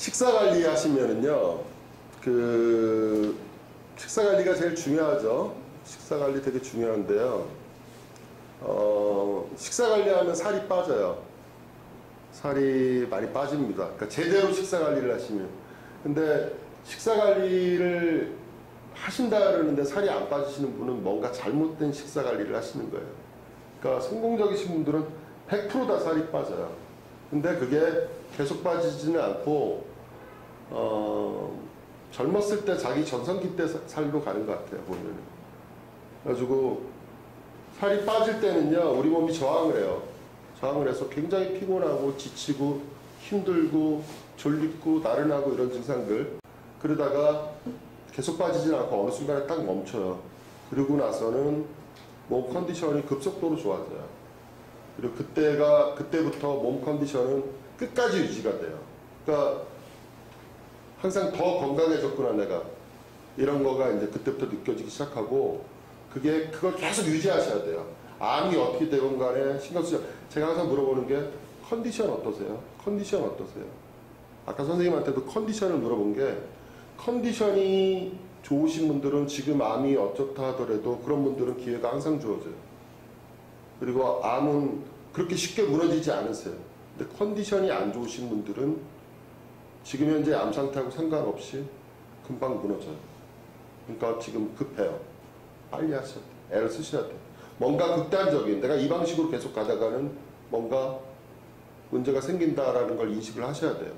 식사 관리 하시면은요, 식사 관리가 제일 중요하죠. 식사 관리 되게 중요한데요. 식사 관리하면 살이 빠져요. 살이 많이 빠집니다. 그러니까 제대로 식사 관리를 하시면. 근데 식사 관리를 하신다 그러는데 살이 안 빠지시는 분은 뭔가 잘못된 식사 관리를 하시는 거예요. 그러니까 성공적이신 분들은 100% 다 살이 빠져요. 근데 그게 계속 빠지지는 않고 젊었을 때 자기 전성기 때 살로 가는 것 같아요, 보면. 그래가지고 살이 빠질 때는요, 우리 몸이 저항을 해요. 저항을 해서 굉장히 피곤하고 지치고 힘들고 졸립고 나른하고 이런 증상들. 그러다가 계속 빠지진 않고 어느 순간에 딱 멈춰요. 그러고 나서는 몸 컨디션이 급속도로 좋아져요. 그리고 그때부터 몸 컨디션은 끝까지 유지가 돼요. 그러니까 항상 더 건강해졌구나 내가, 이런 거가 이제 그때부터 느껴지기 시작하고, 그걸 계속 유지하셔야 돼요. 암이 어떻게 되건 간에 신경 쓰죠. 제가 항상 물어보는 게 컨디션 어떠세요? 컨디션 어떠세요? 아까 선생님한테도 컨디션을 물어본 게, 컨디션이 좋으신 분들은 지금 암이 어쩌다 하더라도 그런 분들은 기회가 항상 주어져요. 그리고 암은 그렇게 쉽게 무너지지 않으세요. 근데 컨디션이 안 좋으신 분들은 지금 현재 암 상태하고 상관없이 금방 무너져요. 그러니까 지금 급해요. 빨리 하셔야 돼요. 애를 쓰셔야 돼요. 뭔가 극단적인, 내가 이 방식으로 계속 가다가는 뭔가 문제가 생긴다라는 걸 인식을 하셔야 돼요.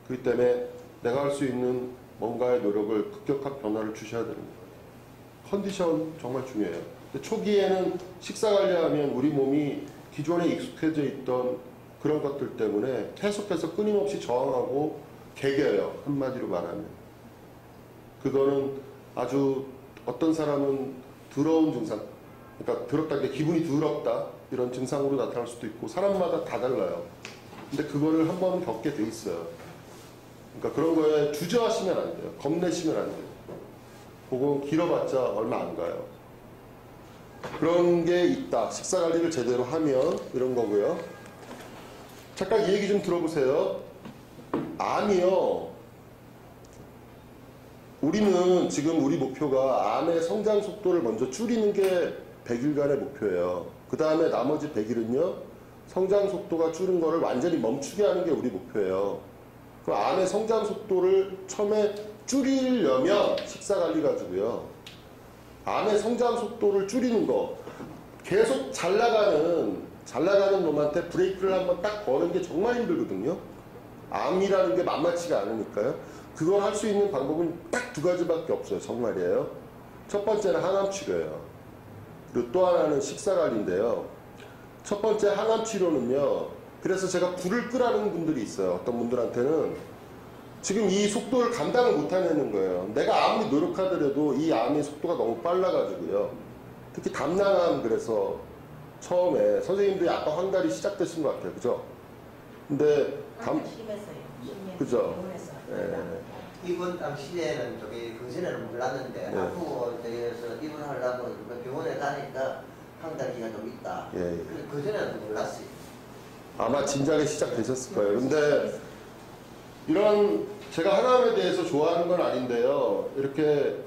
그렇기 때문에 내가 할 수 있는 뭔가의 노력을 급격한 변화를 주셔야 되는 거예요. 컨디션 정말 중요해요. 근데 초기에는 식사 관리하면 우리 몸이 기존에 익숙해져 있던 그런 것들 때문에 계속해서 끊임없이 저항하고 개겨요. 한마디로 말하면. 그거는 아주 어떤 사람은 더러운 증상, 그러니까 더럽다는 게 기분이 더럽다 이런 증상으로 나타날 수도 있고, 사람마다 다 달라요. 근데 그거를 한번 겪게 돼 있어요. 그러니까 그런 거에 주저하시면 안 돼요. 겁내시면 안 돼요. 그거 길어봤자 얼마 안 가요. 그런 게 있다. 식사 관리를 제대로 하면 이런 거고요. 잠깐 이 얘기 좀 들어보세요. 암이요. 우리는 지금 우리 목표가 암의 성장 속도를 먼저 줄이는 게 100일간의 목표예요. 그 다음에 나머지 100일은요. 성장 속도가 줄은 거를 완전히 멈추게 하는 게 우리 목표예요. 그 암의 성장 속도를 처음에 줄이려면 식사 관리 가지고요. 암의 성장 속도를 줄이는 거. 계속 잘 나가는 놈한테 브레이크를 한번 딱 거는 게 정말 힘들거든요. 암이라는 게 만만치가 않으니까요. 그걸 할 수 있는 방법은 딱 두 가지밖에 없어요. 정말이에요. 첫 번째는 항암 치료예요. 그리고 또 하나는 식사 관리인데요. 첫 번째 항암 치료는요. 그래서 제가 불을 끄라는 분들이 있어요. 어떤 분들한테는 지금 이 속도를 감당을 못하는 거예요. 내가 아무리 노력하더라도 이 암의 속도가 너무 빨라가지고요. 특히 담낭암, 그래서 처음에 선생님들이 아까 황달이 시작되신 것 같아요. 그죠? 근데 심했어요. 그죠? 입원 당시에는 저기 근신에는 몰랐는데 아프고 저기에서 입원하려고 병원에 가니까 황달기가 좀 있다. 그전에는 몰랐어요. 아마 진작에 시작되셨을 거예요. 근데 이런, 제가 항암에 대해서 좋아하는 건 아닌데요. 이렇게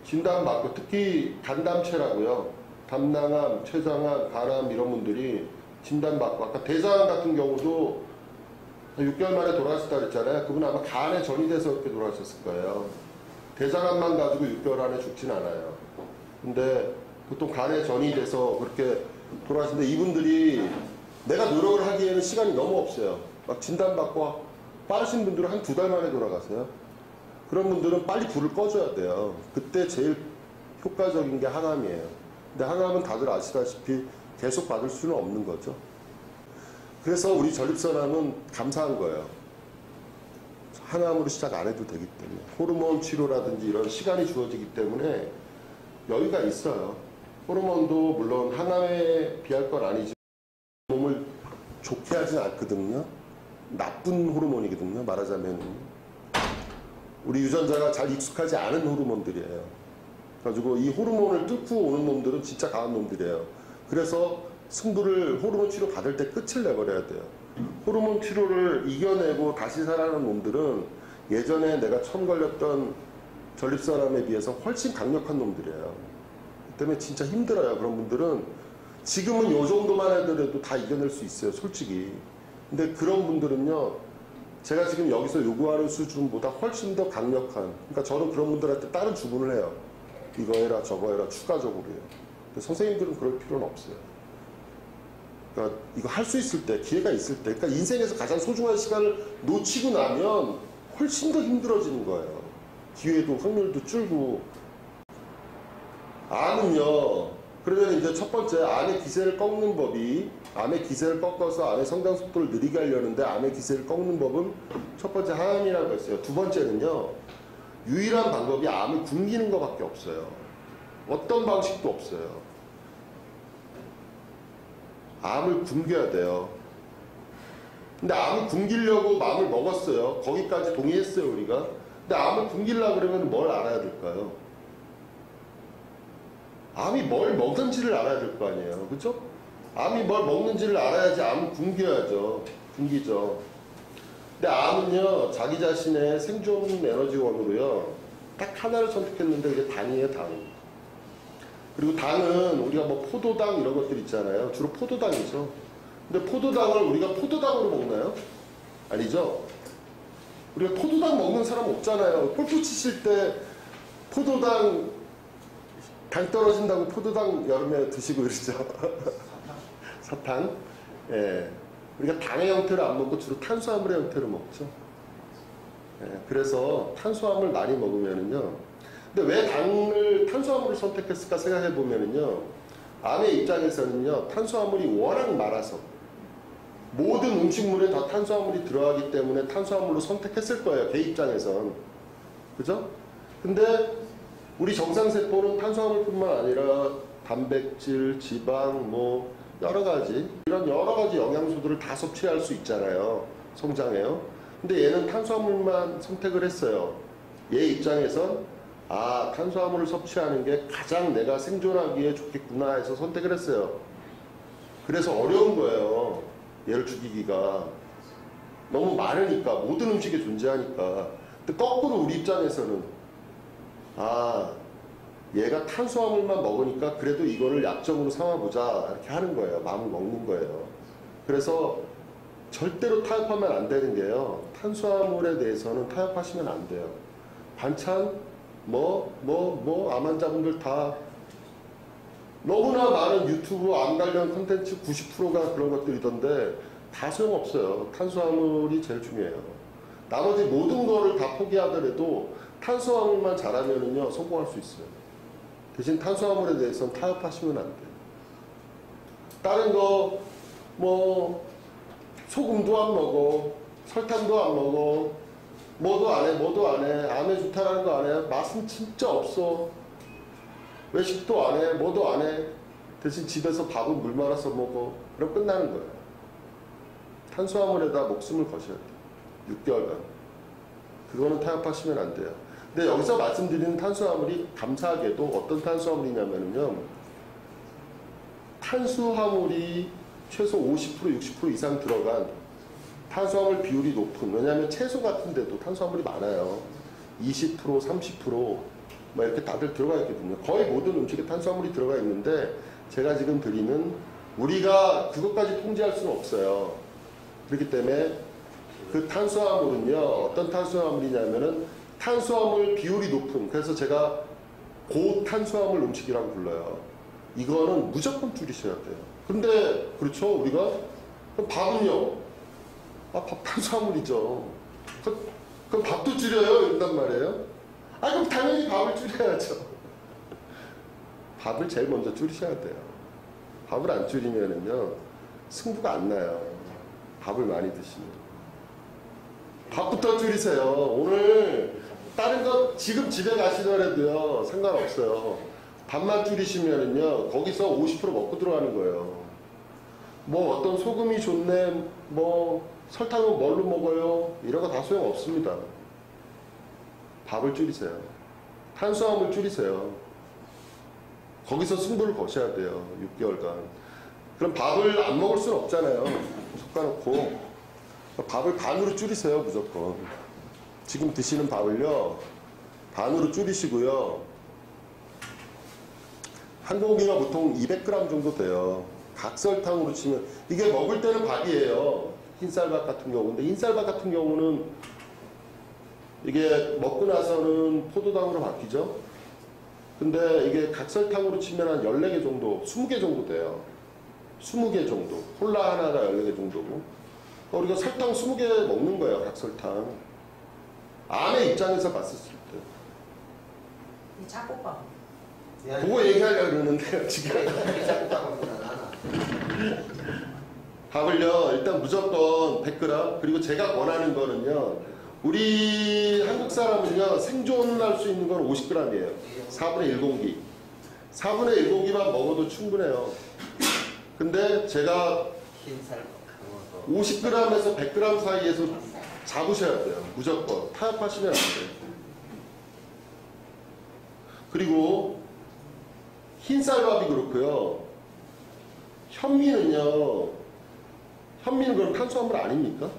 진단받고, 특히 간담체라고요. 담낭암, 췌장암, 간암 이런 분들이 진단받고, 아까 대장암 같은 경우도 6개월 만에 돌아가셨다 그랬잖아요. 그분 아마 간에 전이 돼서 그렇게 돌아가셨을 거예요. 대장암만 가지고 6개월 안에 죽진 않아요. 근데 보통 간에 전이 돼서 그렇게 돌아가시는데, 이분들이 내가 노력을 하기에는 시간이 너무 없어요. 막 진단받고 빠르신 분들은 한 2달 만에 돌아가세요. 그런 분들은 빨리 불을 꺼줘야 돼요. 그때 제일 효과적인 게 항암이에요. 근데 항암은 다들 아시다시피 계속 받을 수는 없는 거죠. 그래서 우리 전립선암은 감사한 거예요. 항암으로 시작 안 해도 되기 때문에. 호르몬 치료라든지 이런 시간이 주어지기 때문에 여유가 있어요. 호르몬도 물론 항암에 비할 건 아니지만 몸을 좋게 하진 않거든요. 나쁜 호르몬이거든요. 말하자면 우리 유전자가 잘 익숙하지 않은 호르몬들이에요. 그래가지고 이 호르몬을 뚫고 오는 놈들은 진짜 강한 놈들이에요. 그래서 승부를 호르몬 치료 받을 때 끝을 내버려야 돼요. 호르몬 치료를 이겨내고 다시 살아나는 놈들은 예전에 내가 처음 걸렸던 전립선암에 비해서 훨씬 강력한 놈들이에요. 그 때문에 진짜 힘들어요. 그런 분들은 지금은 요 정도만 해도 다 이겨낼 수 있어요, 솔직히. 근데 그런 분들은요, 제가 지금 여기서 요구하는 수준보다 훨씬 더 강력한, 그러니까 저는 그런 분들한테 다른 주문을 해요. 이거 해라, 저거 해라, 추가적으로 해요. 근데 선생님들은 그럴 필요는 없어요. 그러니까 이거 할 수 있을 때, 기회가 있을 때, 그러니까 인생에서 가장 소중한 시간을 놓치고 나면 훨씬 더 힘들어지는 거예요. 기회도 확률도 줄고. 암은요, 그러면 이제 첫 번째, 암의 기세를 꺾는 법이, 암의 기세를 꺾어서 암의 성장 속도를 느리게 하려는데 암의 기세를 꺾는 법은 첫 번째 항암이라고 했어요. 두 번째는요, 유일한 방법이 암을 굶기는 것밖에 없어요. 어떤 방식도 없어요. 암을 굶겨야 돼요. 근데 암을 굶기려고 마음을 먹었어요. 거기까지 동의했어요, 우리가. 근데 암을 굶기려고 그러면 뭘 알아야 될까요? 암이 뭘 먹는지를 알아야 될 거 아니에요. 그죠? 암이 뭘 먹는지를 알아야지 암을 굶겨야죠. 굶기죠. 근데 암은요, 자기 자신의 생존 에너지원으로요, 딱 하나를 선택했는데 그게 당이에요, 당. 그리고 당은 우리가 뭐 포도당 이런 것들 있잖아요. 주로 포도당이죠. 근데 포도당을 우리가 포도당으로 먹나요? 아니죠. 우리가 포도당 먹는 사람 없잖아요. 골프 치실 때 포도당 당 떨어진다고 포도당 여름에 드시고 그러죠. 사탕. 예. 우리가 당의 형태를 안 먹고 주로 탄수화물의 형태를 먹죠. 예. 그래서 탄수화물 많이 먹으면은요. 근데 왜 탄수화물을 선택했을까 생각해 보면은요. 암의 입장에서는요. 탄수화물이 워낙 많아서 모든 음식물에 다 탄수화물이 들어가기 때문에 탄수화물로 선택했을 거예요. 걔 입장에선. 그죠? 근데 우리 정상세포는 탄수화물뿐만 아니라 단백질, 지방, 뭐 여러 가지 이런 여러 가지 영양소들을 다 섭취할 수 있잖아요. 성장해요. 근데 얘는 탄수화물만 선택을 했어요. 얘 입장에선 아, 탄수화물을 섭취하는 게 가장 내가 생존하기에 좋겠구나 해서 선택을 했어요. 그래서 어려운 거예요. 얘를 죽이기가. 너무 많으니까, 모든 음식에 존재하니까. 근데 거꾸로 우리 입장에서는 아, 얘가 탄수화물만 먹으니까 그래도 이거를 약점으로 삼아보자 이렇게 하는 거예요. 마음을 먹는 거예요. 그래서 절대로 타협하면 안 되는 게요. 탄수화물에 대해서는 타협하시면 안 돼요. 반찬 암 환자분들 다 너무나 많은 유튜브 암 관련 콘텐츠 90%가 그런 것들이던데 다 소용없어요. 탄수화물이 제일 중요해요. 나머지 모든 거를 다 포기하더라도 탄수화물만 잘하면은요 성공할 수 있어요. 대신 탄수화물에 대해서는 타협하시면 안 돼요. 다른 거 뭐 소금도 안 먹어, 설탕도 안 먹어, 뭐도 안 해, 암에 좋다라는 거 안 해. 맛은 진짜 없어. 외식도 안 해, 뭐도 안 해. 대신 집에서 밥은 물 말아서 먹어. 그럼 끝나는 거예요. 탄수화물에다 목숨을 거셔야 돼요. 6개월간. 그거는 타협하시면 안 돼요. 근데 여기서 말씀드리는 탄수화물이 감사하게도 어떤 탄수화물이냐면요. 탄수화물이 최소 50%, 60% 이상 들어간 탄수화물 비율이 높은, 왜냐하면 채소 같은 데도 탄수화물이 많아요. 20%, 30% 뭐 이렇게 다들 들어가 있거든요. 거의 모든 음식에 탄수화물이 들어가 있는데 제가 지금 드리는 우리가 그것까지 통제할 수는 없어요. 그렇기 때문에 그 탄수화물은요. 어떤 탄수화물이냐면은 탄수화물 비율이 높은, 그래서 제가 고탄수화물 음식이라고 불러요. 이거는 무조건 줄이셔야 돼요. 근데 그렇죠. 우리가 그럼 밥은요. 아, 밥 탄수화물이죠. 그럼 밥도 줄여요? 이런단 말이에요. 아, 그럼 당연히 밥을 줄여야죠. 밥을 제일 먼저 줄이셔야 돼요. 밥을 안 줄이면은요 승부가 안 나요. 밥을 많이 드시면. 밥부터 줄이세요. 오늘 다른 거 지금 집에 가시더라도요 상관없어요. 밥만 줄이시면은요 거기서 50% 먹고 들어가는 거예요. 뭐 어떤 소금이 좋네, 뭐 설탕은 뭘로 먹어요, 이런 거 다 소용 없습니다. 밥을 줄이세요. 탄수화물 줄이세요. 거기서 승부를 거셔야 돼요. 6개월간. 그럼 밥을 안 먹을 수는 없잖아요. 섞어놓고 밥을 반으로 줄이세요. 무조건. 지금 드시는 밥을요, 반으로 줄이시고요. 한 공기가 보통 200g 정도 돼요. 각설탕으로 치면, 이게 먹을 때는 밥이에요. 흰쌀밥 같은 경우인데, 흰쌀밥 같은 경우는 이게 먹고 나서는 포도당으로 바뀌죠. 근데 이게 각설탕으로 치면 한 14개 정도, 20개 정도 돼요. 20개 정도. 콜라 하나가 14개 정도고. 우리가 설탕 20개 먹는 거예요, 각설탕. 암의 입장에서 봤을 때. 이 작곡밥. 그거 얘기하려고 그러는데요, 지금. 밥을요, 일단 무조건 100g. 그리고 제가 권하는 거는요, 우리 한국 사람은요, 생존할 수 있는 건 50g이에요. 4분의 1공기. 4분의 1공기만 먹어도 충분해요. 근데 제가 50g에서 100g 사이에서 잡으셔야 돼요. 무조건. 타협하시면 안 돼요. 그리고 흰쌀밥이 그렇고요. 현미는요. 현미는 그럼 탄수화물 아닙니까?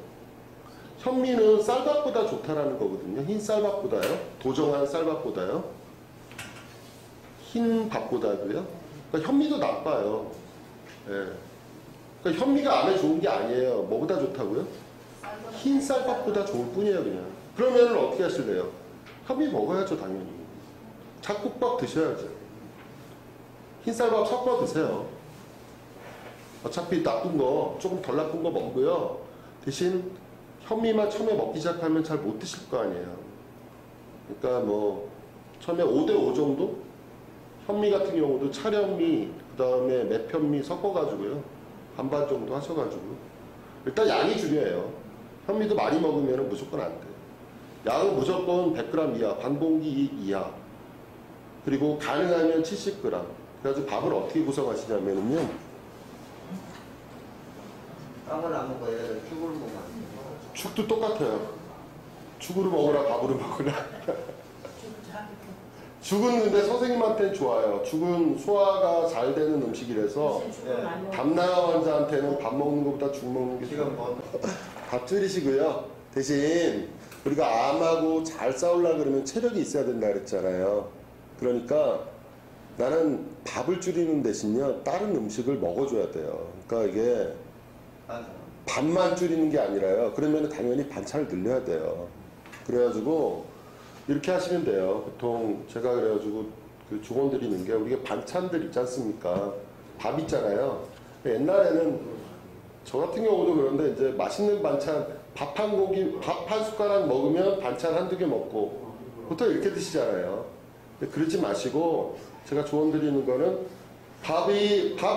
현미는 쌀밥보다 좋다라는 거거든요. 흰 쌀밥보다요. 도정한 쌀밥보다요. 흰 밥보다도요. 그러니까 현미도 나빠요. 예. 그러니까 현미가 암에 좋은 게 아니에요. 뭐보다 좋다고요? 흰 쌀밥보다 좋을 뿐이에요, 그냥. 그러면 어떻게 하실래요? 현미 먹어야죠, 당연히. 잡곡밥 드셔야죠. 흰 쌀밥 섞어 드세요. 어차피 나쁜 거, 조금 덜 나쁜 거 먹고요. 대신 현미만 처음에 먹기 시작하면 잘 못 드실 거 아니에요. 그러니까 뭐 처음에 5대5 정도? 현미 같은 경우도 찰현미, 그 다음에 매편미 섞어가지고요. 반반 정도 하셔가지고. 일단 양이 중요해요. 현미도 많이 먹으면 무조건 안 돼요. 양은 무조건 100g 이하, 반 공기 이하. 그리고 가능하면 70g. 그래가지고 밥을 어떻게 구성하시냐면요. 빵을 안 먹고 얘를 죽을 먹으면 죽도 똑같아요. 죽으로 먹으라, 밥으로 먹으라. 죽은 근데 선생님한테는 좋아요. 죽은 소화가 잘 되는 음식이라서 담낭 환자한테는 밥 먹는 것보다 죽 먹는 게 지금 뭐 밥 줄이시고요. 대신 우리가 암하고 잘 싸우려고 그러면 체력이 있어야 된다 그랬잖아요. 그러니까 나는 밥을 줄이는 대신요, 다른 음식을 먹어줘야 돼요. 그러니까 이게 밥만 줄이는 게 아니라요. 그러면 당연히 반찬을 늘려야 돼요. 그래가지고 이렇게 하시면 돼요. 보통 제가 그래가지고 그 조언 드리는 게, 우리가 반찬들 있지 않습니까? 밥 있잖아요. 옛날에는 저 같은 경우도 그런데 이제 맛있는 반찬, 밥 한 공기, 밥 한 숟가락 먹으면 반찬 한두 개 먹고 보통 이렇게 드시잖아요. 근데 그러지 마시고, 제가 조언 드리는 거는 밥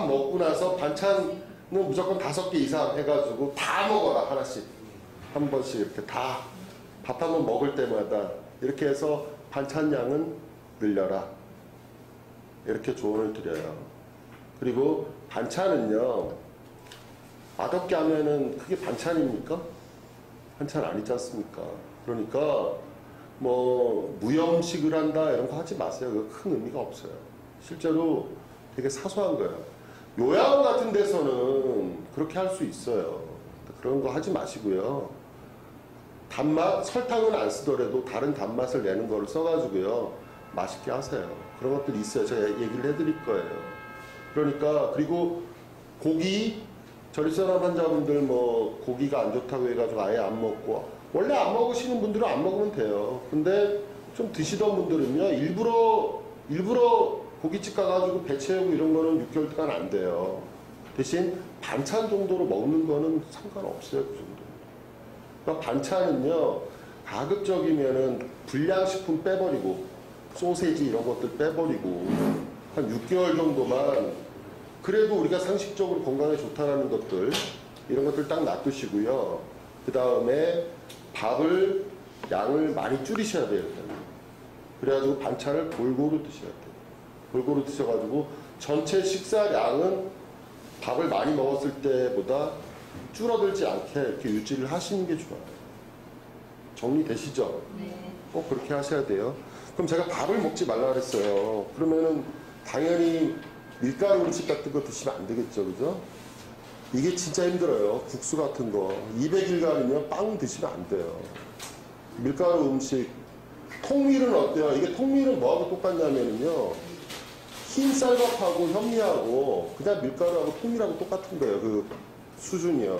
먹고 나서 반찬은 무조건 5개 이상 해가지고 다 먹어라, 하나씩. 한 번씩 이렇게 다 밥 한 번 먹을 때마다 이렇게 해서 반찬 양은 늘려라. 이렇게 조언을 드려요. 그리고 반찬은요, 맛없게 하면은 그게 반찬입니까? 반찬 아니지 않습니까? 그러니까 뭐 무염식을 한다 이런 거 하지 마세요. 그거 큰 의미가 없어요. 실제로 되게 사소한 거예요. 요양 같은 데서는 그렇게 할 수 있어요. 그런 거 하지 마시고요. 단맛, 설탕은 안 쓰더라도 다른 단맛을 내는 거를 써가지고요, 맛있게 하세요. 그런 것들이 있어요. 제가 얘기를 해드릴 거예요. 그러니까, 그리고 고기, 저리선암 환자분들 뭐 고기가 안 좋다고 해가지고 아예 안 먹고, 원래 안 먹으시는 분들은 안 먹으면 돼요. 근데 좀 드시던 분들은요, 일부러 고깃집 가가지고 배 채우고 이런 거는 6개월 동안 안 돼요. 대신 반찬 정도로 먹는 거는 상관없어요, 그 정도. 그러니까 반찬은요, 가급적이면은 불량식품 빼버리고, 소세지 이런 것들 빼버리고, 한 6개월 정도만, 그래도 우리가 상식적으로 건강에 좋다라는 것들, 이런 것들 딱 놔두시고요. 그 다음에 밥을, 양을 많이 줄이셔야 돼요. 그래가지고 반찬을 골고루 드셔야 돼요. 골고루 드셔가지고 전체 식사량은 밥을 많이 먹었을 때보다 줄어들지 않게 이렇게 유지를 하시는 게 좋아요. 정리되시죠? 네. 꼭 그렇게 하셔야 돼요. 그럼 제가 밥을 먹지 말라 그랬어요. 그러면은 당연히 밀가루 음식 같은 거 드시면 안 되겠죠, 그죠? 이게 진짜 힘들어요. 국수 같은 거. 200일간이면 빵 드시면 안 돼요. 밀가루 음식. 통밀은 어때요? 이게 통밀은 뭐하고 똑같냐면요. 흰 쌀밥하고 현미하고 그냥 밀가루하고 통밀하고 똑같은 거예요. 그 수준이요.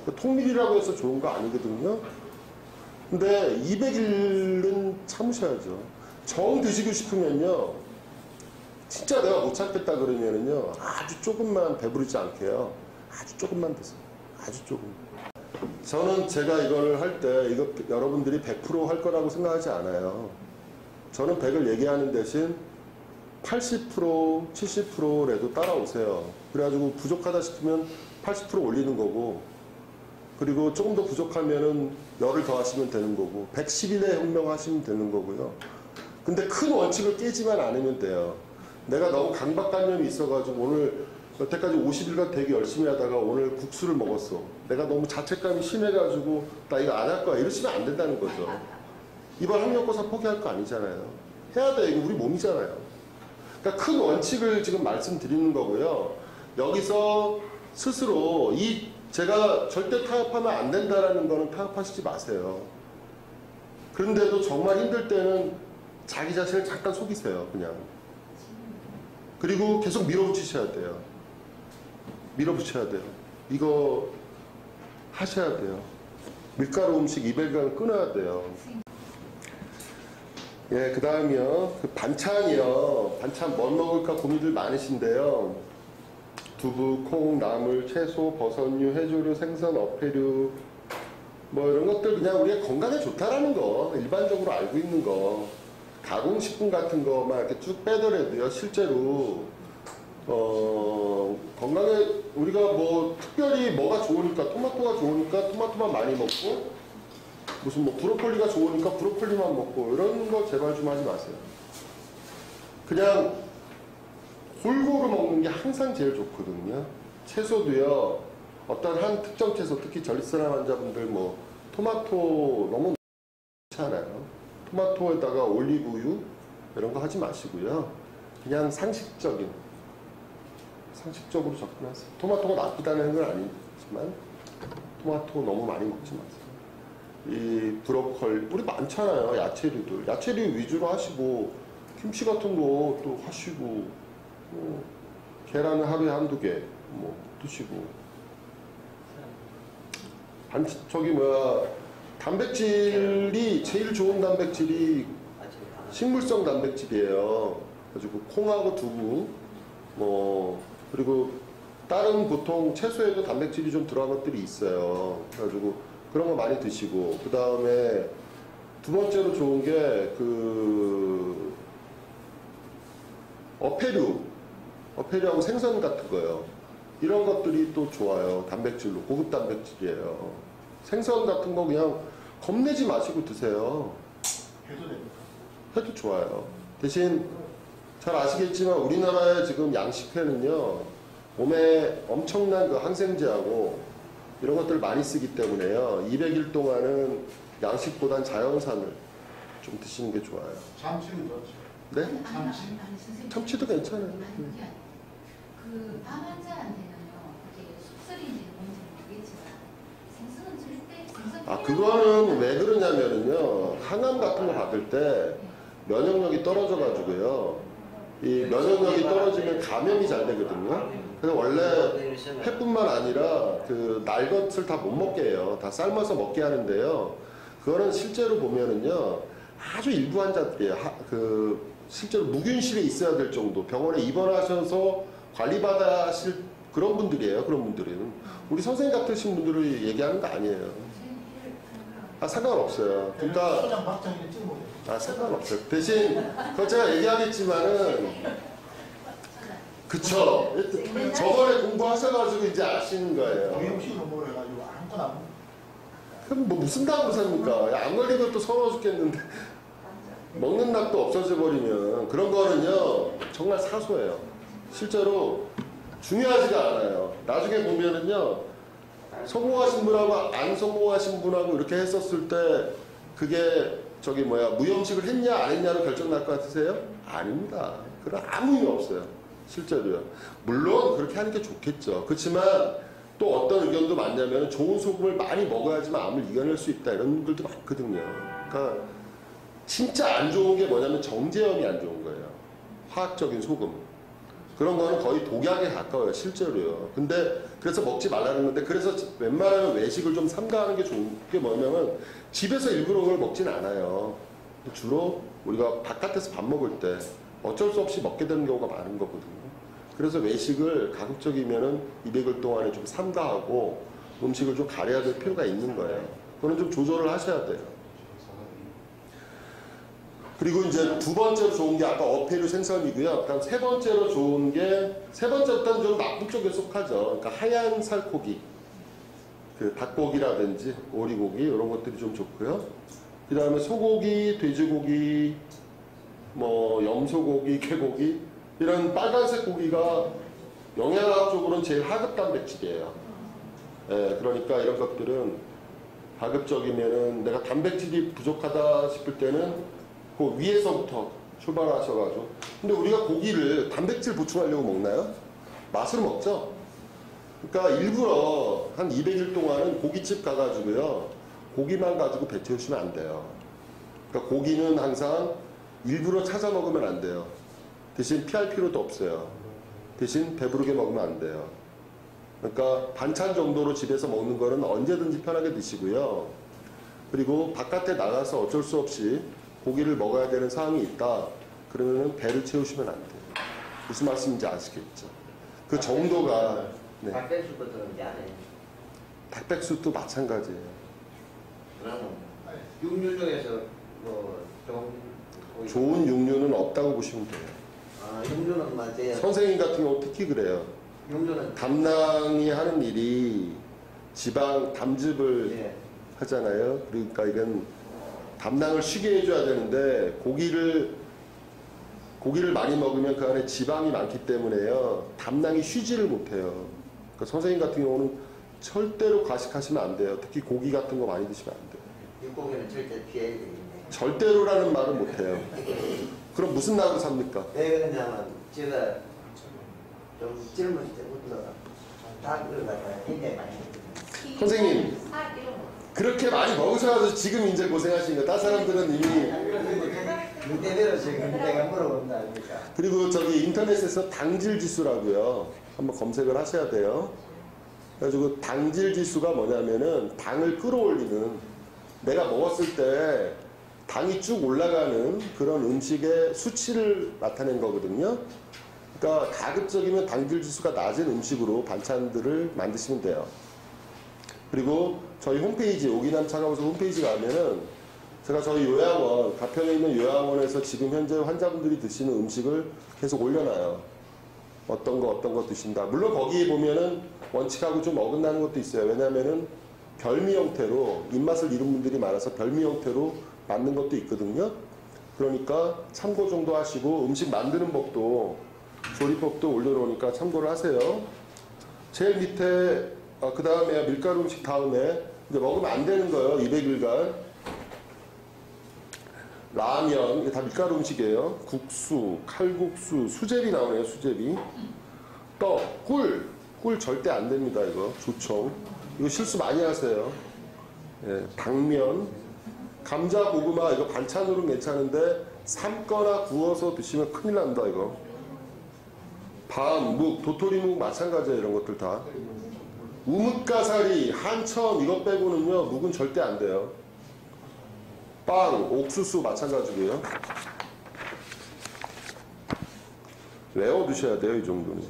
그 통밀이라고 해서 좋은 거 아니거든요. 근데 200일은 참으셔야죠. 정 드시고 싶으면요. 진짜 내가 못 참겠다 그러면은요. 아주 조금만 배부르지 않게요. 아주 조금만 드세요. 아주 조금. 저는 제가 이걸 할 때 이거 여러분들이 100% 할 거라고 생각하지 않아요. 저는 100을 얘기하는 대신 80%, 70%라도 따라오세요. 그래가지고 부족하다 싶으면 80% 올리는 거고, 그리고 조금 더 부족하면은 열을 더 하시면 되는 거고, 110일에 혁명하시면 되는 거고요. 근데 큰 원칙을 깨지만 않으면 돼요. 내가 너무 강박관념이 있어가지고 오늘 여태까지 50일간 되게 열심히 하다가 오늘 국수를 먹었어. 내가 너무 자책감이 심해가지고 나 이거 안 할 거야. 이러시면 안 된다는 거죠. 이번 학력고사 포기할 거 아니잖아요. 해야 돼. 이거 우리 몸이잖아요. 그러니까 큰 원칙을 지금 말씀드리는 거고요. 여기서 스스로 제가 절대 타협하면 안 된다라는 거는 타협하시지 마세요. 그런데도 정말 힘들 때는 자기 자신을 잠깐 속이세요. 그냥. 그리고 계속 밀어붙이셔야 돼요. 밀어붙여야 돼요. 이거 하셔야 돼요. 밀가루 음식 200간 끊어야 돼요. 예, 그 다음이요. 그 반찬이요. 반찬 뭘 먹을까 고민들 많으신데요. 두부, 콩, 나물, 채소, 버섯류, 해조류, 생선, 어패류 뭐 이런 것들 그냥 우리가 건강에 좋다라는 거 일반적으로 알고 있는 거 가공식품 같은 거만 이렇게 쭉 빼더라도요. 실제로 건강에 우리가 뭐 특별히 뭐가 좋으니까 토마토가 좋으니까 토마토만 많이 먹고 무슨 뭐 브로콜리가 좋으니까 브로콜리만 먹고 이런 거 제발 좀 하지 마세요. 그냥 골고루 먹는 게 항상 제일 좋거든요. 채소도요. 어떤 한 특정 채소, 특히 전립선 환자분들 뭐 토마토 너무 많잖아요. 토마토에다가 올리브유 이런 거 하지 마시고요. 그냥 상식적으로 접근하세요. 토마토가 나쁘다는 건 아니지만 토마토 너무 많이 먹지 마세요. 이 브로콜리 우리 많잖아요. 야채류들 야채류 위주로 하시고 김치 같은 거 또 하시고 계란은 하루에 한두 개 뭐 드시고 단백질이 제일 좋은 단백질이 식물성 단백질이에요. 그래가지고 콩하고 두부 뭐 그리고 다른 보통 채소에도 단백질이 좀 들어간 것들이 있어요. 그래가지고 그런 거 많이 드시고 그 다음에 두 번째로 좋은 게 그 어패류하고 생선 같은 거요. 이런 것들이 또 좋아요. 단백질로 고급 단백질이에요. 생선 같은 거 그냥 겁내지 마시고 드세요. 해도 됩니까? 해도 좋아요. 대신 잘 아시겠지만 우리나라의 지금 양식회는요 몸에 엄청난 그 항생제하고 이런 것들을 많이 쓰기 때문에요 200일 동안은 양식보단 자연산을 좀 드시는 게 좋아요. 참치는 좋죠. 네? 아니, 선생님. 참치도 괜찮아요. 아니, 그게 아니라 그 암환자한테는요 그게 속설인지 뭔지 모르겠지만 생선은 절대 생선 그거는 왜 그러냐면은요 항암 같은 거 받을 때 면역력이 떨어져 가지고요 이 면역력이 떨어지면 감염이 잘 되거든요. 그래서 원래 햇뿐만 아니라 그 날 것을 다 못 먹게 해요. 다 삶아서 먹게 하는데요. 그거는 실제로 보면은요 아주 일부 환자들이에요. 실제로 무균실에 있어야 될 정도 병원에 입원하셔서 관리받아 하실 그런 분들이에요. 그런 분들은 우리 선생님 같으신 분들을 얘기하는 거 아니에요. 상관없어요. 그러니까 소장 박정희는 찍어 보세요. 상관없어요. 대신 그거 제가 얘기하겠지만은 그쵸. 저번에 공부하셔가지고 이제 아시는 거예요. 고용식 농구를 해가지고 아무거나 안 먹어요. 그럼 뭐 무슨 답으로 삽니까? 안 걸린 것도 서러워 죽겠는데 먹는 낙도 없어져 버리면 그런 거는요 정말 사소해요. 실제로 중요하지가 않아요. 나중에 보면은요 성공하신 분하고 안 성공하신 분하고 이렇게 했었을 때 그게 무염식을 했냐 안 했냐로 결정 날 것 같으세요? 아닙니다. 그런 아무 의미 없어요. 실제로요. 물론 그렇게 하는 게 좋겠죠. 그렇지만 또 어떤 의견도 많냐면 좋은 소금을 많이 먹어야지만 암을 이겨낼 수 있다 이런 분들도 많거든요. 그러니까 진짜 안 좋은 게 뭐냐면 정제염이 안 좋은 거예요. 화학적인 소금. 그런 거는 거의 독약에 가까워요, 실제로요. 근데 그래서 먹지 말라는 건데, 그래서 웬만하면 외식을 좀 삼가하는 게 좋은 게 뭐냐면 집에서 일부러 그걸 먹진 않아요. 주로 우리가 바깥에서 밥 먹을 때 어쩔 수 없이 먹게 되는 경우가 많은 거거든요. 그래서 외식을 가급적이면은 200일 동안에 좀 삼가하고 음식을 좀 가려야 될 필요가 있는 거예요. 그건 좀 조절을 하셔야 돼요. 그리고 이제 두 번째로 좋은 게 아까 어패류 생선이고요. 그다음 세 번째로 좋은 게, 세 번째부터는 좀 나쁜 쪽에 속하죠. 그러니까 하얀 살코기, 그 닭고기라든지 오리고기 이런 것들이 좀 좋고요. 그 다음에 소고기, 돼지고기, 뭐 염소고기, 개고기 이런 빨간색 고기가 영양학적으로는 제일 하급 단백질이에요. 예, 그러니까 이런 것들은 가급적이면은 내가 단백질이 부족하다 싶을 때는 그 위에서부터 출발하셔가지고. 근데 우리가 고기를 단백질 보충하려고 먹나요? 맛으로 먹죠? 그러니까 일부러 한 200일 동안은 고깃집 가가지고요, 고기만 가지고 배 채우시면 안 돼요. 그러니까 고기는 항상 일부러 찾아 먹으면 안 돼요. 대신 피할 필요도 없어요. 대신 배부르게 먹으면 안 돼요. 그러니까 반찬 정도로 집에서 먹는 거는 언제든지 편하게 드시고요. 그리고 바깥에 나가서 어쩔 수 없이 고기를 먹어야 되는 상황이 있다. 그러면 배를 채우시면 안 돼요. 무슨 말씀인지 아시겠죠? 그 정도가. 네. 닭백숙부터는 이제 안 해. 닭백숙도 마찬가지예요. 그러면 육류 중에서 뭐 좋은 육류는 없다고 보시면 돼요. 아, 육류는 맞아요. 선생님 같은 경우 특히 그래요. 육류는 담낭이 하는 일이 지방 담즙을 예. 하잖아요. 그러니까 이건 담낭을 쉬게 해줘야 되는데 고기를 많이 먹으면 그 안에 지방이 많기 때문에요, 담낭이 쉬지를 못해요. 그러니까 선생님 같은 경우는 절대로 과식하시면 안 돼요. 특히 고기 같은 거 많이 드시면 안 돼요. 육고기는 절대 피해야 되겠네. 절대로라는 말은 못해요. 그럼 무슨 낙으로 삽니까? 왜 그러냐면 제가 좀 젊을 때부터 닭을 갖다가 굉장히 많이 먹거든요. 선생님, 그렇게 많이 먹으셔서 지금 이제 고생하시는 거예요. 다른 사람들은 이미. 그때대로 지금 내가 물어본다 아닙니까? 그리고 저기 인터넷에서 당질 지수라고요, 한번 검색을 하셔야 돼요. 그래가지고 당질 지수가 뭐냐면은 당을 끌어올리는, 내가 먹었을 때 당이 쭉 올라가는 그런 음식의 수치를 나타낸 거거든요. 그러니까 가급적이면 당질 지수가 낮은 음식으로 반찬들을 만드시면 돼요. 그리고 저희 홈페이지, 오기남 차가워서 홈페이지 가면은 제가 저희 요양원, 가평에 있는 요양원에서 지금 현재 환자분들이 드시는 음식을 계속 올려놔요. 어떤 거 드신다. 물론 거기에 보면은 원칙하고 좀 어긋나는 것도 있어요. 왜냐면은 별미 형태로, 입맛을 잃은 분들이 많아서 별미 형태로 만든 것도 있거든요. 그러니까 참고 정도 하시고, 음식 만드는 법도, 조리법도 올려놓으니까 참고를 하세요. 제일 밑에, 그 다음에 밀가루 음식 다음에 이제 먹으면 안 되는 거예요. 200일간. 라면, 이게 다 밀가루 음식이에요. 국수, 칼국수, 수제비 나오네요. 수제비. 떡, 꿀 절대 안 됩니다. 이거 조청. 이거 실수 많이 하세요. 예, 당면, 감자, 고구마 이거 반찬으로는 괜찮은데 삶거나 구워서 드시면 큰일 납니다. 이거. 밤, 묵, 도토리묵 마찬가지예요. 이런 것들 다. 우뭇가사리, 한첨 이것 빼고는요, 묵은 절대 안 돼요. 빵, 옥수수 마찬가지고요. 외워 두셔야 돼요. 이 정도는.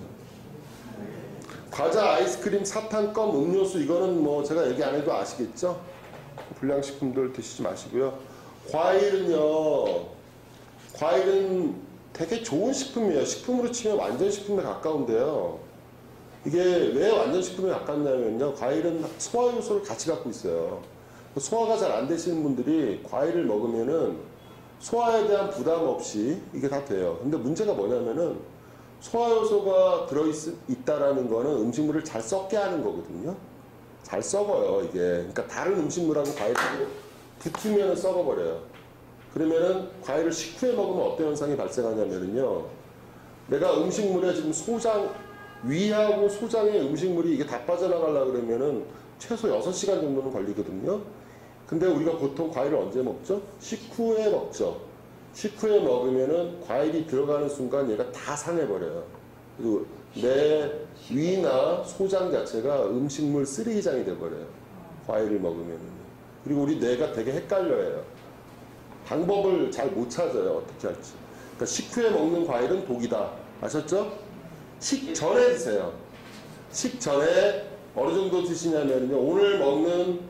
과자, 아이스크림, 사탕, 껌, 음료수 이거는 뭐 제가 얘기 안 해도 아시겠죠? 불량식품들 드시지 마시고요. 과일은 되게 좋은 식품이에요. 식품으로 치면 완전 식품에 가까운데요. 이게 왜 완전 식품에 가깝냐면요, 과일은 소화 요소를 같이 갖고 있어요. 소화가 잘 안 되시는 분들이 과일을 먹으면은 소화에 대한 부담 없이 이게 다 돼요. 근데 문제가 뭐냐면은 소화 요소가 들어있다라는 거는 음식물을 잘 썩게 하는 거거든요. 잘 썩어요, 이게. 그러니까 다른 음식물하고 과일하고 붙으면 썩어버려요. 그러면은 과일을 식후에 먹으면 어떤 현상이 발생하냐면요, 내가 음식물에 지금 소장, 위하고 소장의 음식물이 이게 다 빠져나가려고 그러면은 최소 6시간 정도는 걸리거든요. 근데 우리가 보통 과일을 언제 먹죠? 식후에 먹죠. 식후에 먹으면은 과일이 들어가는 순간 얘가 다 상해버려요. 그리고 내 위나 소장 자체가 음식물 쓰레기장이 돼버려요. 과일을 먹으면은. 그리고 우리 뇌가 되게 헷갈려요. 방법을 잘 못 찾아요. 어떻게 할지. 그러니까 식후에 먹는 과일은 독이다. 아셨죠? 식전에 드세요. 식전에 어느 정도 드시냐면요. 오늘 먹는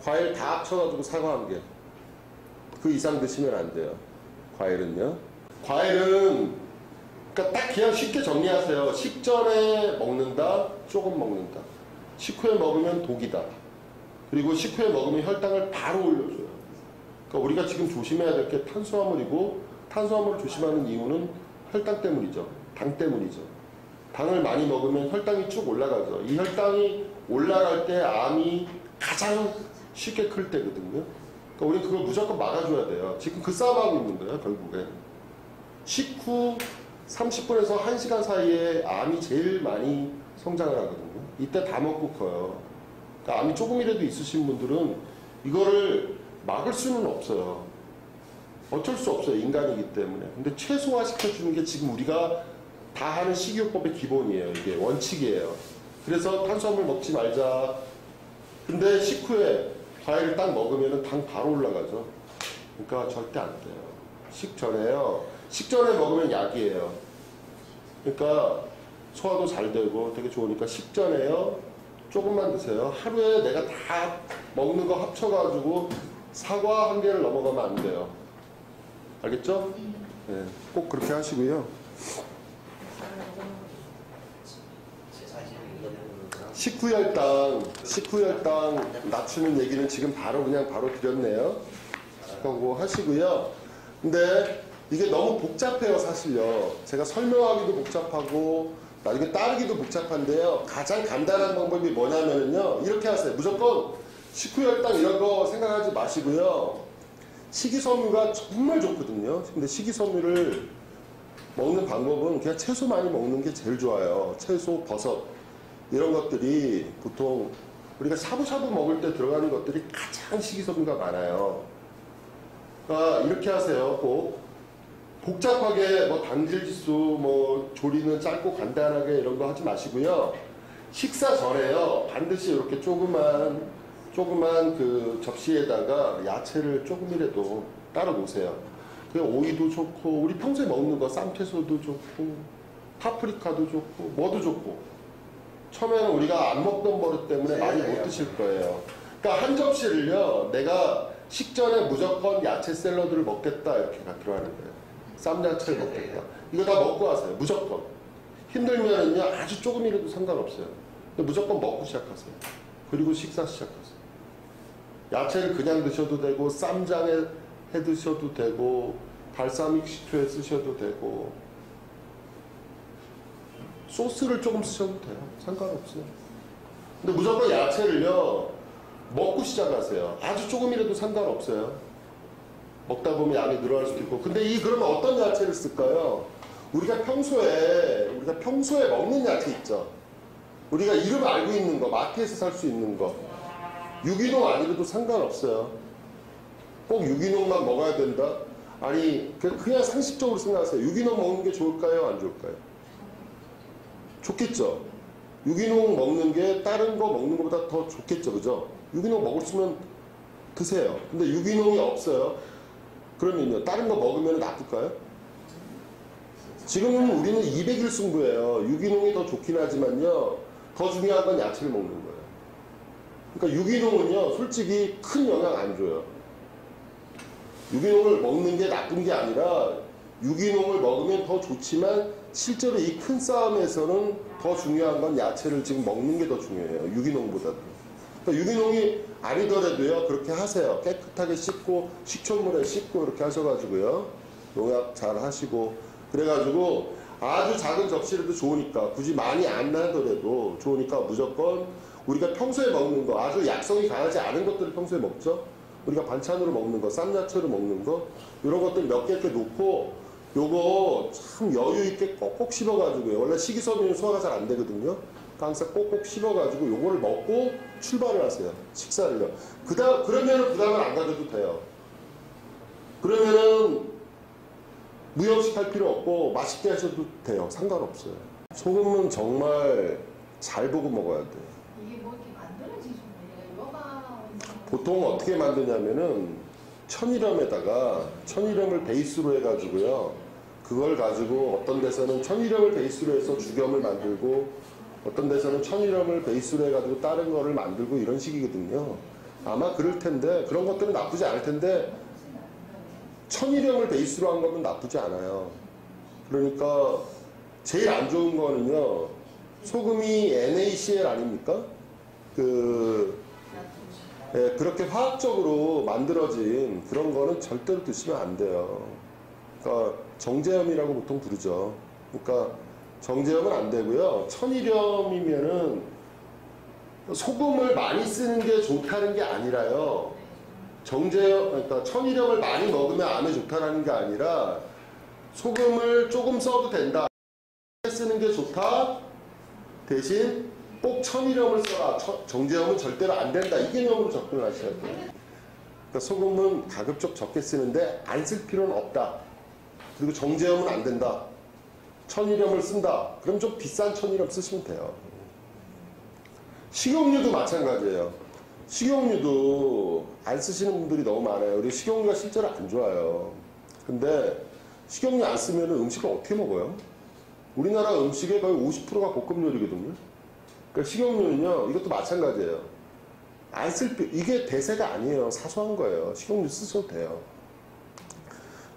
과일 다 합쳐가지고 사과 한 개. 그 이상 드시면 안 돼요. 과일은요. 과일은 그러니까 딱 그냥 쉽게 정리하세요. 식전에 먹는다, 조금 먹는다. 식후에 먹으면 독이다. 그리고 식후에 먹으면 혈당을 바로 올려줘요. 그러니까 우리가 지금 조심해야 될 게 탄수화물이고, 탄수화물을 조심하는 이유는 혈당 때문이죠. 당 때문이죠. 당을 많이 먹으면 혈당이 쭉 올라가죠. 이 혈당이 올라갈 때 암이 가장 쉽게 클 때거든요. 그러니까 우리 그걸 무조건 막아줘야 돼요. 지금 그 싸움하고 있는 거예요, 결국에. 식후 30분에서 1시간 사이에 암이 제일 많이 성장을 하거든요. 이때 다 먹고 커요. 그러니까 암이 조금이라도 있으신 분들은 이거를 막을 수는 없어요. 어쩔 수 없어요. 인간이기 때문에. 근데 최소화 시켜주는 게 지금 우리가 다 하는 식이요법의 기본이에요. 이게 원칙이에요. 그래서 탄수화물 먹지 말자. 근데 식후에 과일을 딱 먹으면 당 바로 올라가죠. 그러니까 절대 안 돼요. 식전에요. 식전에 먹으면 약이에요. 그러니까 소화도 잘 되고 되게 좋으니까 식전에요. 조금만 드세요. 하루에 내가 다 먹는 거 합쳐가지고 사과 한 개를 넘어가면 안 돼요. 알겠죠? 네, 꼭 그렇게 하시고요. 식후혈당 낮추는 얘기는 지금 바로 드렸네요. 그거 하시고요. 근데 이게 너무 복잡해요, 사실요. 제가 설명하기도 복잡하고 나중에 따르기도 복잡한데요. 가장 간단한 방법이 뭐냐면요. 이렇게 하세요. 무조건 식후혈당 이런 거 생각하지 마시고요. 식이섬유가 정말 좋거든요. 근데 식이섬유를 먹는 방법은 그냥 채소 많이 먹는 게 제일 좋아요. 채소, 버섯 이런 것들이 보통 우리가 샤브샤브 먹을 때 들어가는 것들이 가장 식이섬유가 많아요. 그러니까 이렇게 하세요. 꼭 복잡하게 뭐 당질 지수, 뭐 조리는 짧고 간단하게 이런 거 하지 마시고요. 식사 전에요. 반드시 이렇게 조그만 그 접시에다가 야채를 조금이라도 따로 놓으세요. 그 오이도 좋고 우리 평소에 먹는 거 쌈채소도 좋고 파프리카도 좋고 뭐도 좋고. 처음에는 우리가 안 먹던 버릇 때문에 많이 못 드실 거예요. 그러니까 한 접시를요. 내가 식전에 무조건 야채 샐러드를 먹겠다 이렇게 들어가는 거예요. 쌈야채를 먹겠다. 이거 다 먹고 하세요. 무조건. 힘들면은요. 아주 조금이라도 상관없어요. 근데 무조건 먹고 시작하세요. 그리고 식사 시작하세요. 야채를 그냥 드셔도 되고 쌈장에 해 드셔도 되고 발사믹 식초에 쓰셔도 되고 소스를 조금 쓰셔도 돼요. 상관없어요. 근데 무조건 야채를요. 먹고 시작하세요. 아주 조금이라도 상관없어요. 먹다 보면 양이 늘어날 수도 있고. 근데 그러면 어떤 야채를 쓸까요? 우리가 평소에 먹는 야채 있죠. 우리가 이름 알고 있는 거, 마트에서 살 수 있는 거. 유기농 아니라도 상관없어요. 꼭 유기농만 먹어야 된다? 아니, 그냥 상식적으로 생각하세요. 유기농 먹는 게 좋을까요? 안 좋을까요? 좋겠죠. 유기농 먹는 게 다른 거 먹는 것보다 더 좋겠죠. 그죠? 유기농 먹을 수면 드세요. 근데 유기농이 없어요. 그러면요. 다른 거 먹으면 나쁠까요? 지금은 우리는 200일 승부예요. 유기농이 더 좋긴 하지만요. 더 중요한 건 야채를 먹는 거예요. 그러니까 유기농은요. 솔직히 큰 영향 안 줘요. 유기농을 먹는 게 나쁜 게 아니라 유기농을 먹으면 더 좋지만 실제로 이 큰 싸움에서는 더 중요한 건 야채를 지금 먹는 게 더 중요해요. 유기농보다도. 그러니까 유기농이 아니더라도요. 그렇게 하세요. 깨끗하게 씻고 식초물에 씻고 이렇게 하셔가지고요. 농약 잘 하시고 그래가지고 아주 작은 접시라도 좋으니까 굳이 많이 안 나더라도 좋으니까 무조건 우리가 평소에 먹는 거 아주 약성이 강하지 않은 것들을 평소에 먹죠. 우리가 반찬으로 먹는 거, 쌈야채로 먹는 거 이런 것들 몇 개 이렇게 놓고 요거 참 여유 있게 꼭꼭 씹어가지고요. 원래 식이섬유는 소화가 잘 안 되거든요. 항상 꼭꼭 씹어가지고 요거를 먹고 출발을 하세요. 식사를요. 그러면은 부담을 안 가져도 돼요. 그러면은 무형식 할 필요 없고 맛있게 하셔도 돼요. 상관없어요. 소금은 정말 잘 보고 먹어야 돼요. 이게 뭐 이렇게 만들어지는 거예요? 요가 보통 어떻게 만드냐면은 천일염을 베이스로 해가지고요. 그걸 가지고 어떤 데서는 천일염을 베이스로 해서 죽염을 만들고 어떤 데서는 천일염을 베이스로 해가지고 다른 거를 만들고 이런 식이거든요. 아마 그럴 텐데 그런 것들은 나쁘지 않을 텐데 천일염을 베이스로 한 거면 나쁘지 않아요. 그러니까 제일 안 좋은 거는요. 소금이 NaCl 아닙니까? 그렇게 화학적으로 만들어진 그런 거는 절대로 드시면 안 돼요. 그러니까 정제염이라고 보통 부르죠. 그러니까 정제염은 안 되고요. 천일염이면은 소금을 많이 쓰는 게 좋다는 게 아니라요. 그러니까 천일염을 많이 먹으면 암에 좋다는 게 아니라 소금을 조금 써도 된다. 쓰는 게 좋다. 대신 꼭 천일염을 써라. 정제염은 절대로 안 된다. 이 개념으로 접근을 하셔야 돼요. 그러니까 소금은 가급적 적게 쓰는데 안 쓸 필요는 없다. 그리고 정제염은 안 된다. 천일염을 쓴다. 그럼 좀 비싼 천일염 쓰시면 돼요. 식용유도 마찬가지예요. 식용유도 안 쓰시는 분들이 너무 많아요. 그리고 식용유가 실제로 안 좋아요. 근데 식용유 안 쓰면 음식을 어떻게 먹어요? 우리나라 음식의 거의 50%가 볶음 요리거든요. 그러니까 식용유는요, 이것도 마찬가지예요. 이게 대세가 아니에요. 사소한 거예요. 식용유 쓰셔도 돼요.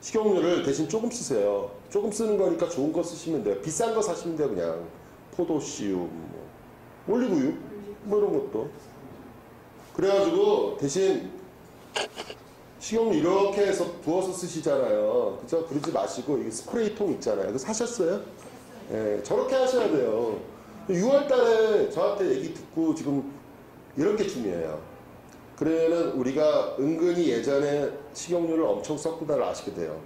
식용유를 대신 조금 쓰세요. 조금 쓰는 거니까 좋은 거 쓰시면 돼요. 비싼 거 사시면 돼요, 그냥. 포도씨유, 올리브유, 이런 것도. 그래가지고 대신 식용유 이렇게 해서 부어서 쓰시잖아요. 그죠? 그러지 마시고, 이게 스프레이통 있잖아요. 그거 사셨어요? 예, 저렇게 하셔야 돼요. 6월 달에 저한테 얘기 듣고 지금 이런 게 중요해요. 그러면은 우리가 은근히 예전에 식용유를 엄청 썼구나를 아시게 돼요.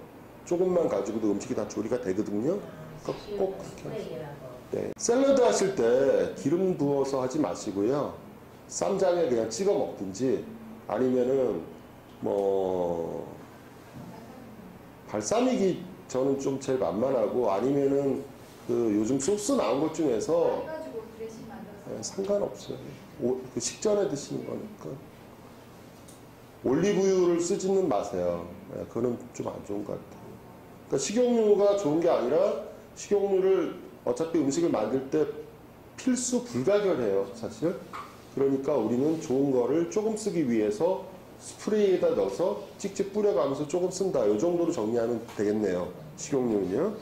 조금만 가지고도 음식이 다 조리가 되거든요. 그러니까 꼭 그렇게 하세요. 네. 샐러드 하실 때 기름 부어서 하지 마시고요. 쌈장에 그냥 찍어 먹든지 아니면은 발사믹이 저는 좀 제일 만만하고 아니면은 요즘 소스 나온 것 중에서 해가지고 드레싱 만들어서 네, 상관없어요. 식전에 드시는 거니까. 올리브유를 쓰지는 마세요. 네, 그거는 좀 안 좋은 것 같아요. 그러니까 식용유가 좋은 게 아니라 식용유를 어차피 음식을 만들 때 필수 불가결해요, 사실. 그러니까 우리는 좋은 거를 조금 쓰기 위해서 스프레이에다 넣어서 찍찍 뿌려가면서 조금 쓴다. 이 정도로 정리하면 되겠네요. 식용유는요.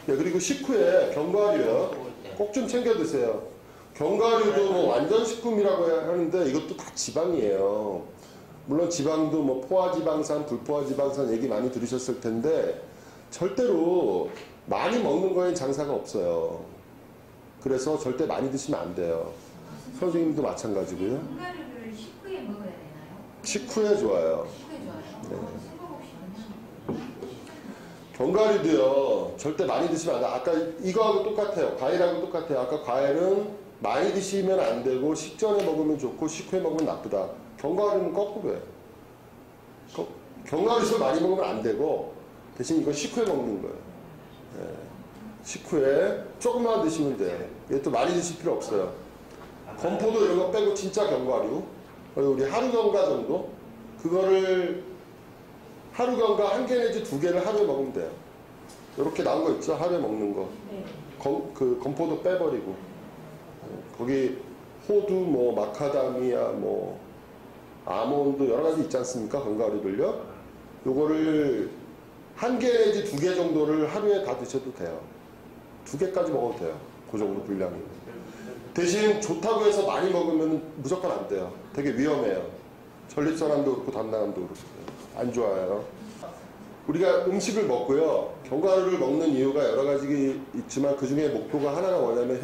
네, 그리고 식후에 견과류요. 꼭 좀 챙겨 드세요. 견과류도 완전 식품이라고 하는데 이것도 다 지방이에요. 물론 지방도 포화지방산, 불포화지방산 얘기 많이 들으셨을 텐데 절대로 많이 먹는 거엔 장사가 없어요. 그래서 절대 많이 드시면 안 돼요. 선생님도 마찬가지고요. 견과류를 식후에 먹어야 되나요? 식후에 좋아요. 식후에 좋아요. 네. 생각 없이 먹는 견과류도요, 절대 많이 드시면 안 돼요. 아까 이거하고 똑같아요. 과일하고 똑같아요. 아까 과일은 많이 드시면 안 되고, 식전에 먹으면 좋고, 식후에 먹으면 나쁘다. 견과류는 거꾸로예요. 견과류를 많이 먹으면 안 되고, 대신 이건 식후에 먹는 거예요. 네. 식후에 조금만 드시면 돼요. 이게 또 많이 드실 필요 없어요. 건포도 이런 거 빼고 진짜 견과류. 우리 하루 견과 정도? 그거를 하루 견과 1개 내지 2개를 하루에 먹으면 돼요. 이렇게 나온 거 있죠? 하루에 먹는 거. 그 건포도 빼버리고. 거기 호두, 마카다미아, 아몬드 여러 가지 있지 않습니까? 견과류를요. 요거를 1개 내지 2개 정도를 하루에 다 드셔도 돼요. 2개까지 먹어도 돼요. 그 정도 분량이. 대신 좋다고 해서 많이 먹으면 무조건 안 돼요. 되게 위험해요. 전립선암도 그렇고 담낭암도 그렇고 안 좋아요. 우리가 음식을 먹고요. 견과류를 먹는 이유가 여러 가지 있지만 그 중에 목표가 하나가 뭐냐면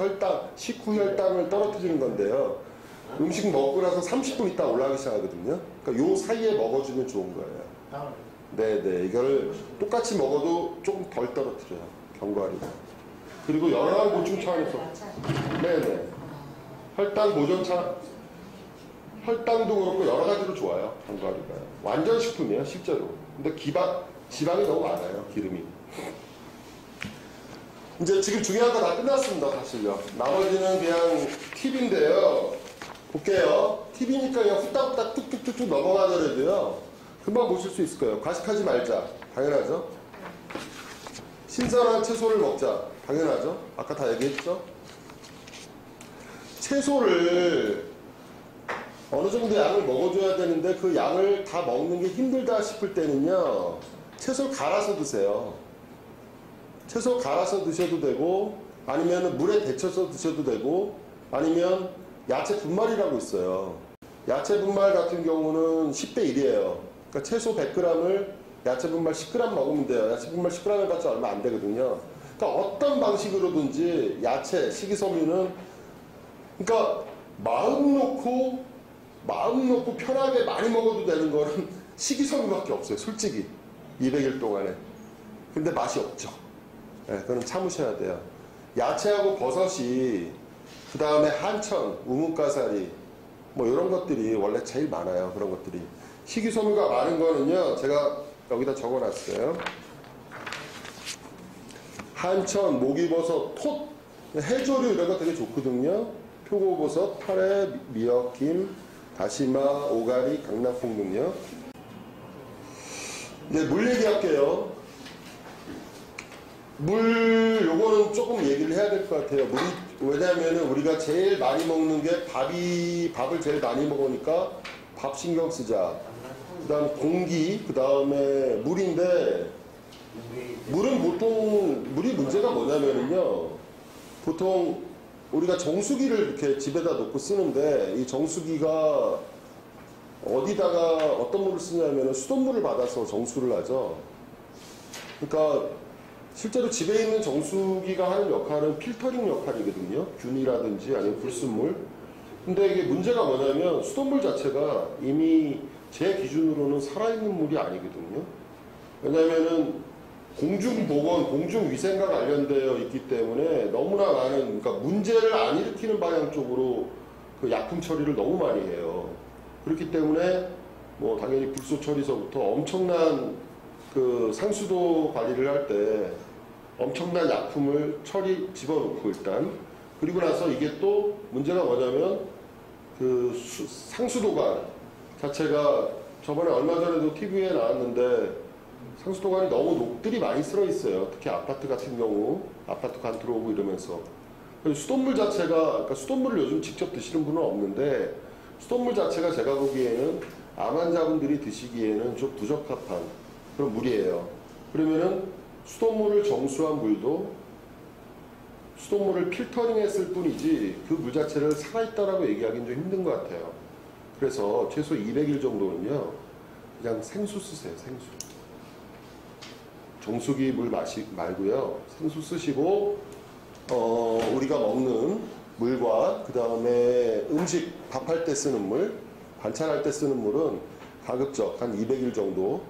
식후 혈당을 떨어뜨리는 건데요. 음식 먹고 나서 30분 있다 올라가기 시작하거든요. 그러니까 요 사이에 먹어주면 좋은 거예요. 네네. 이걸 똑같이 먹어도 조금 덜 떨어뜨려요. 견과류가. 그리고 영양 보충 차원에서. 네네. 혈당 보존차, 혈당도 그렇고 여러 가지로 좋아요. 견과류가. 완전 식품이에요, 실제로. 근데 지방이 너무 많아요, 기름이. 이제 지금 중요한 거 다 끝났습니다, 사실요. 나머지는 그냥 팁인데요. 볼게요. 팁이니까 그냥 후딱후딱 뚝뚝뚝뚝 넘어가더라도요. 금방 보실 수 있을 거예요. 과식하지 말자. 당연하죠. 신선한 채소를 먹자. 당연하죠. 아까 다 얘기했죠. 채소를 어느 정도 양을 먹어줘야 되는데 그 양을 다 먹는 게 힘들다 싶을 때는요. 채소를 갈아서 드세요. 채소 갈아서 드셔도 되고 아니면 물에 데쳐서 드셔도 되고 아니면 야채 분말이라고 있어요. 야채 분말 같은 경우는 10대 1이에요. 그러니까 채소 100g을 야채 분말 10g 먹으면 돼요. 야채 분말 10g 해봤자 얼마 안 되거든요. 그러니까 어떤 방식으로든지 야채, 식이섬유는 그러니까 마음 놓고 편하게 많이 먹어도 되는 거는 식이섬유밖에 없어요. 솔직히 200일 동안에. 근데 맛이 없죠. 네, 그건 참으셔야 돼요. 야채하고 버섯이 그 다음에 한천, 우뭇가사리 뭐 이런 것들이 원래 제일 많아요. 그런 것들이. 식이섬유가 많은 거는요. 제가 여기다 적어놨어요. 한천, 목이버섯, 톳, 해조류 이런 거 되게 좋거든요. 표고버섯, 파래, 미역, 김, 다시마, 오가리, 강낭콩 등요. 이제 물 얘기할게요. 물 요거는 조금 얘기를 해야 될 것 같아요. 왜냐하면 우리가 제일 많이 먹는 게 밥을 제일 많이 먹으니까 밥 신경 쓰자. 그 다음 공기, 그 다음에 물인데 물은 보통 물이 문제가 뭐냐면요. 보통 우리가 정수기를 이렇게 집에다 놓고 쓰는데 이 정수기가 어디다가 어떤 물을 쓰냐면 수돗물을 받아서 정수를 하죠. 그러니까 실제로 집에 있는 정수기가 하는 역할은 필터링 역할이거든요. 균이라든지 아니면 불순물. 근데 이게 문제가 뭐냐면 수돗물 자체가 이미 제 기준으로는 살아있는 물이 아니거든요. 왜냐면은 공중보건, 공중위생과 관련되어 있기 때문에 너무나 많은, 그러니까 문제를 안 일으키는 방향 쪽으로 그 약품 처리를 너무 많이 해요. 그렇기 때문에 뭐 당연히 불소 처리서부터 엄청난 그 상수도 관리를 할 때 엄청난 약품을 집어넣고 일단 그리고 나서 이게 또 문제가 뭐냐면 그 상수도관 자체가 저번에 얼마 전에도 TV에 나왔는데 상수도관이 너무 녹들이 많이 쓸어 있어요. 특히 아파트 같은 경우 아파트 간 들어오고 이러면서 수돗물 자체가 그러니까 수돗물을 요즘 직접 드시는 분은 없는데 수돗물 자체가 제가 보기에는 암 환자분들이 드시기에는 좀 부적합한 그런 물이에요. 그러면은 수돗물을 정수한 물도 수돗물을 필터링했을 뿐이지 그 물 자체를 살아있다라고 얘기하기는 좀 힘든 것 같아요. 그래서 최소 200일 정도는요 그냥 생수 쓰세요. 생수. 정수기 물 말고요. 생수 쓰시고 우리가 먹는 물과 그 다음에 음식 밥할 때 쓰는 물, 반찬할 때 쓰는 물은 가급적 한 200일 정도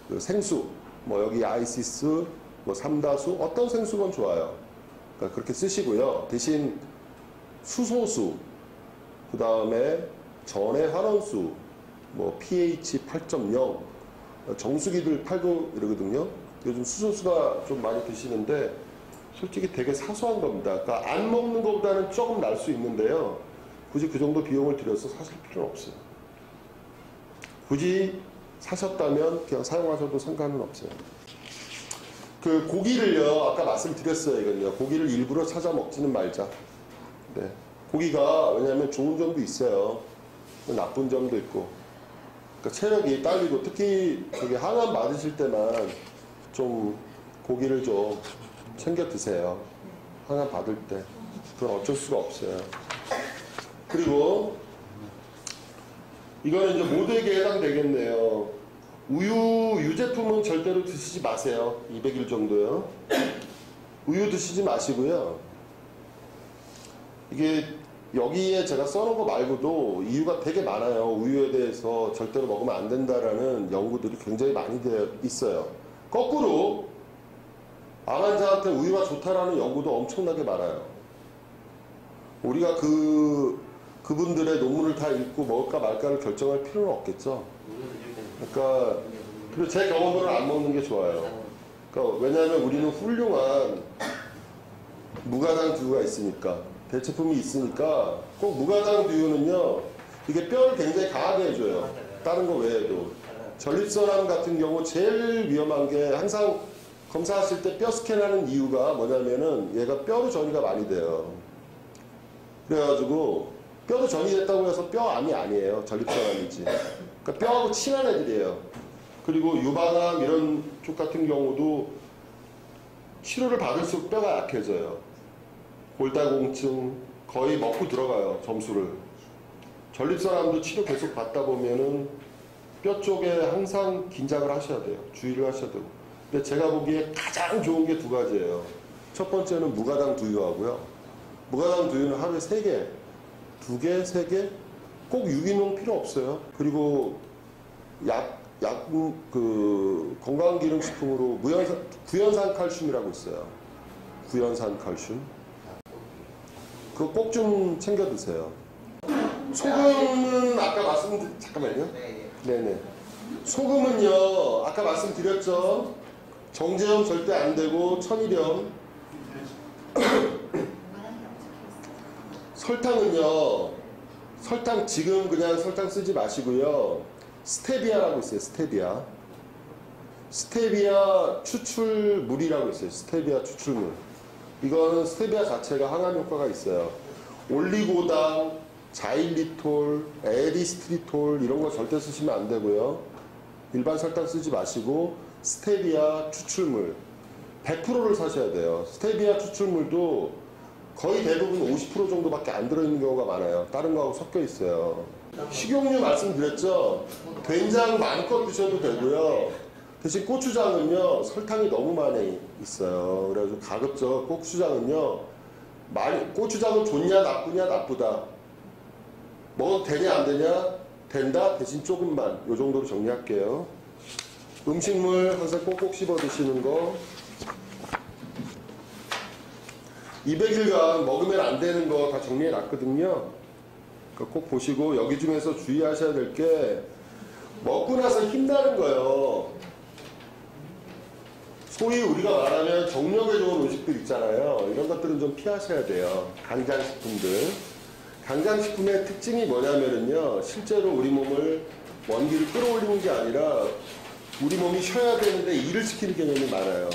그 생수, 뭐 여기 아이시스, 뭐 삼다수 어떤 생수건 좋아요. 그러니까 그렇게 쓰시고요. 대신 수소수, 그 다음에 전해 환원수, 뭐 pH 8.0 정수기들 팔고 이러거든요. 요즘 수소수가 좀 많이 드시는데 솔직히 되게 사소한 겁니다. 그러니까 안 먹는 것보다는 조금 날 수 있는데요. 굳이 그 정도 비용을 들여서 사실 필요는 없어요. 굳이 사셨다면 그냥 사용하셔도 상관은 없어요. 그 고기를요, 아까 말씀드렸어요, 이건요. 고기를 일부러 찾아 먹지는 말자. 네. 고기가 왜냐하면 좋은 점도 있어요. 나쁜 점도 있고. 그러니까 체력이 딸리고 특히 저기 항암 맞으실 때만 좀 고기를 좀 챙겨 드세요. 항암 받을 때. 그건 어쩔 수가 없어요. 그리고 이거는 이제 모두에게 해당되겠네요. 우유, 유제품은 절대로 드시지 마세요. 200일 정도요. 우유 드시지 마시고요. 이게 여기에 제가 써놓은 거 말고도 이유가 되게 많아요. 우유에 대해서 절대로 먹으면 안 된다라는 연구들이 굉장히 많이 되어 있어요. 거꾸로 암 환자한테 우유가 좋다라는 연구도 엄청나게 많아요. 우리가 그분들의 논문을 다 읽고 먹을까 말까를 결정할 필요는 없겠죠. 그러니까 그리고 제 경험으로는 안 먹는 게 좋아요. 그러니까 왜냐하면 우리는 훌륭한 무가당 두유가 있으니까, 대체품이 있으니까. 꼭 무가당 두유는요, 이게 뼈를 굉장히 강하게 해줘요. 다른 거 외에도. 전립선암 같은 경우 제일 위험한 게, 항상 검사하실 때 뼈 스캔하는 이유가 뭐냐면은 얘가 뼈로 전이가 많이 돼요. 그래가지고 뼈도 전이 됐다고 해서 뼈암이 아니에요. 전립선암이지. 그러니까 뼈하고 친한 애들이에요. 그리고 유방암 이런 쪽 같은 경우도 치료를 받을수록 뼈가 약해져요. 골다공증 거의 먹고 들어가요. 점수를. 전립선암도 치료 계속 받다 보면은 뼈 쪽에 항상 긴장을 하셔야 돼요. 주의를 하셔야 되고. 근데 제가 보기에 가장 좋은 게 두 가지예요. 첫 번째는 무가당 두유하고요. 무가당 두유는 하루에 3개, 2개, 3개, 꼭 유기농 필요 없어요. 그리고 건강기능식품으로 구연산 칼슘이라고 있어요. 구연산 칼슘. 그거 꼭 좀 챙겨 드세요. 소금은 아까 잠깐만요. 네네. 소금은요, 아까 말씀드렸죠. 정제염 절대 안 되고, 천일염. 설탕은요, 설탕 지금 그냥 설탕 쓰지 마시고요. 스테비아라고 있어요. 스테비아. 스테비아 추출물이라고 있어요. 스테비아 추출물. 이거는 스테비아 자체가 항암 효과가 있어요. 올리고당, 자일리톨, 에리스트리톨 이런 거 절대 쓰시면 안 되고요. 일반 설탕 쓰지 마시고 스테비아 추출물 100%를 사셔야 돼요. 스테비아 추출물도 거의 대부분 50% 정도밖에 안 들어있는 경우가 많아요. 다른 거하고 섞여 있어요. 식용유 말씀드렸죠? 된장 마음껏 드셔도 되고요. 대신 고추장은요, 설탕이 너무 많이 있어요. 그래가지고 가급적 고추장은요, 고추장은 좋냐, 나쁘냐, 나쁘다. 먹어도 되냐, 안 되냐? 된다, 대신 조금만. 요 정도로 정리할게요. 음식물 항상 꼭꼭 씹어 드시는 거. 200일간 먹으면 안 되는 거 다 정리해 놨거든요. 그러니까 꼭 보시고, 여기 중에서 주의하셔야 될 게, 먹고 나서 힘나는 거예요. 소위 우리가 말하면 정력에 좋은 음식들 있잖아요. 이런 것들은 좀 피하셔야 돼요. 강장식품들. 강장식품의 특징이 뭐냐면요, 실제로 우리 몸을 원기를 끌어올리는 게 아니라 우리 몸이 쉬어야 되는데 일을 시키는 개념이 많아요.